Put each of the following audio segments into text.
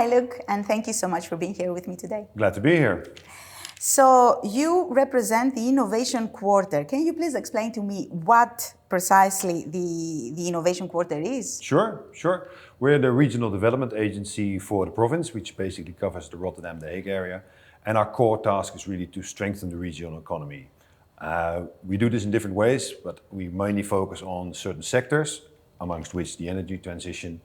Hi, Luke, and thank you so much for being here with me today. Glad to be here. So you represent the InnovationQuarter. Can you please explain to me what precisely the InnovationQuarter is? Sure. We're the regional development agency for the province, which basically covers the Rotterdam, The Hague area. And our core task is really to strengthen the regional economy. We do this in different ways, but we mainly focus on certain sectors, amongst which the energy transition,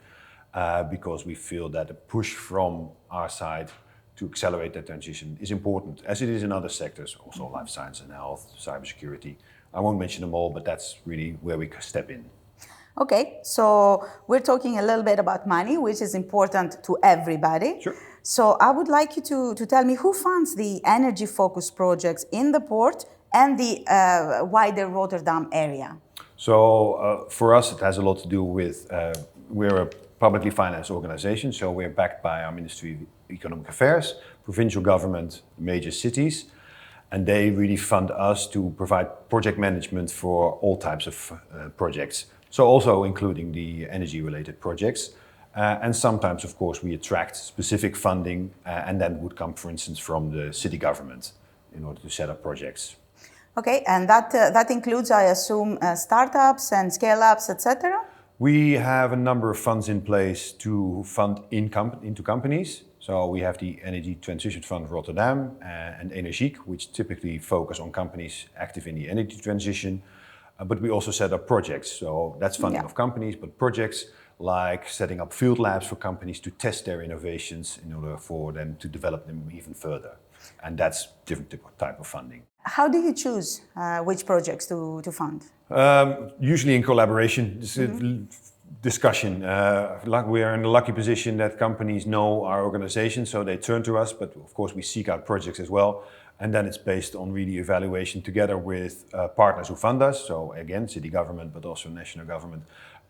because we feel that a push from our side to accelerate that transition is important, as it is in other sectors, also life science and health, cybersecurity. I won't mention them all, but that's really where we step in. Okay, so we're talking a little bit about money, which is important to everybody. Sure. So I would like you to tell me who funds the energy-focused projects in the port and the wider Rotterdam area. So for us, it has a lot to do with, we're a publicly financed organization, so we're backed by our Ministry of Economic Affairs, provincial government, major cities, and they really fund us to provide project management for all types of projects. So also including the energy-related projects. And sometimes, of course, we attract specific funding and that would come, for instance, from the city government in order to set up projects. Okay, and that includes, I assume, startups and scale-ups, etc.? We have a number of funds in place to fund into companies. So we have the Energy Transition Fund Rotterdam and Energiek, which typically focus on companies active in the energy transition. But we also set up projects. So that's funding of companies, but projects like setting up field labs for companies to test their innovations in order for them to develop them even further. And that's different type of funding. How do you choose which projects to fund? Usually in collaboration, discussion. We are in a lucky position that companies know our organization, so they turn to us, but of course we seek out projects as well. And then it's based on really evaluation together with partners who fund us. So again, city government, but also national government.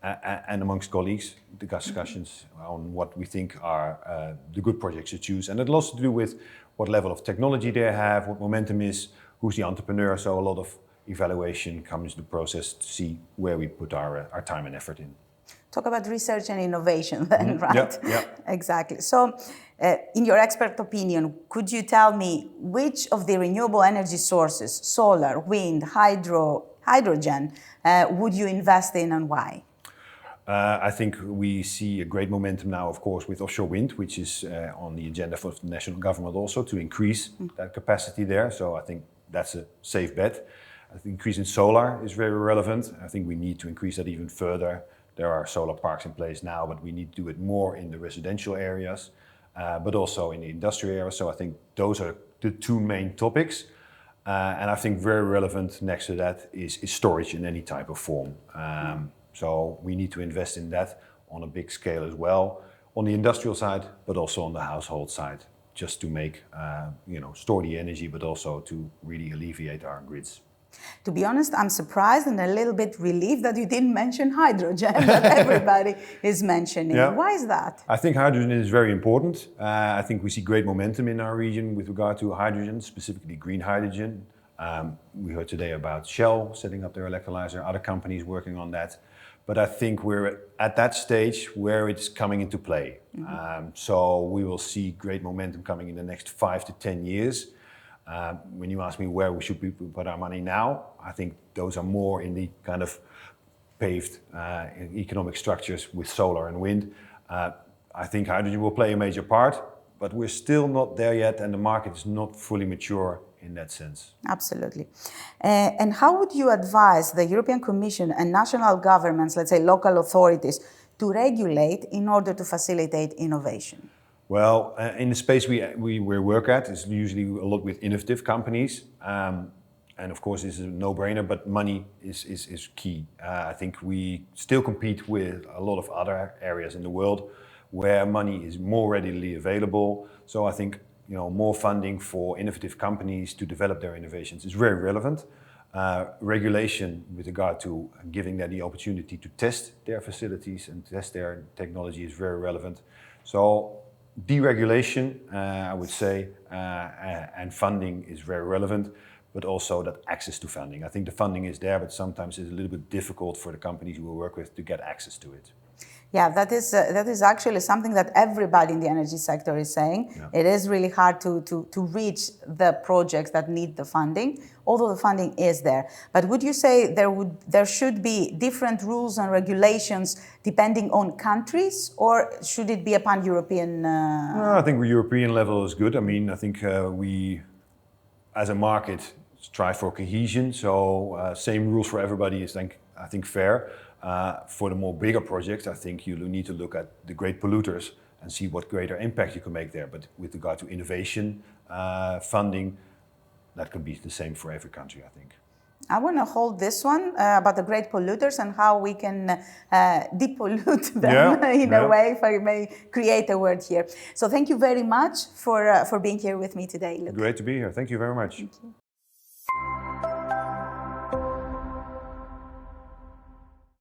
And amongst colleagues, the discussions on what we think are the good projects to choose. And it will also do with what level of technology they have, what momentum is, who's the entrepreneur. So a lot of evaluation comes into the process to see where we put our time and effort in. Talk about research and innovation then, right? Yeah. Exactly. So, in your expert opinion, could you tell me which of the renewable energy sources, solar, wind, hydrogen, would you invest in and why? I think we see a great momentum now, of course, with offshore wind, which is on the agenda for the national government also to increase that capacity there. So I think that's a safe bet. I think increase in solar is very relevant. I think we need to increase that even further. There are solar parks in place now, but we need to do it more in the residential areas, but also in the industrial areas. So I think those are the two main topics. And I think very relevant next to that is storage in any type of form. So we need to invest in that on a big scale as well, on the industrial side, but also on the household side, just to make, store the energy, but also to really alleviate our grids. To be honest, I'm surprised and a little bit relieved that you didn't mention hydrogen that everybody is mentioning. Yeah. Why is that? I think hydrogen is very important. I think we see great momentum in our region with regard to hydrogen, specifically green hydrogen. We heard today about Shell setting up their electrolyzer, other companies working on that. But I think we're at that stage where it's coming into play. So we will see great momentum coming in the next 5 to 10 years. When you ask me where we should put our money now, I think those are more in the kind of paved economic structures with solar and wind. I think hydrogen will play a major part, but we're still not there yet and the market is not fully mature in that sense. Absolutely. And how would you advise the European Commission and national governments, let's say local authorities, to regulate in order to facilitate innovation? Well, in the space we work at is usually a lot with innovative companies. And of course, this is a no-brainer, but money is key. I think we still compete with a lot of other areas in the world where money is more readily available. So I think more funding for innovative companies to develop their innovations is very relevant. Regulation with regard to giving them the opportunity to test their facilities and test their technology is very relevant. So deregulation, I would say, and funding is very relevant, but also that access to funding. I think the funding is there, but sometimes it's a little bit difficult for the companies we work with to get access to it. Yeah, that is actually something that everybody in the energy sector is saying. Yeah. It is really hard to reach the projects that need the funding, although the funding is there. But would you say there should be different rules and regulations depending on countries, or should it be a pan-European? No, I think the European level is good. I mean, I think we, as a market, strive for cohesion. So same rules for everybody is, I think, fair. For the more bigger projects, I think you need to look at the great polluters and see what greater impact you can make there. But with regard to innovation funding, that could be the same for every country, I think. I want to hold this one about the great polluters and how we can depollute them in a way, if I may create a word here. So thank you very much for being here with me today, Loek. Great to be here. Thank you very much. Thank you.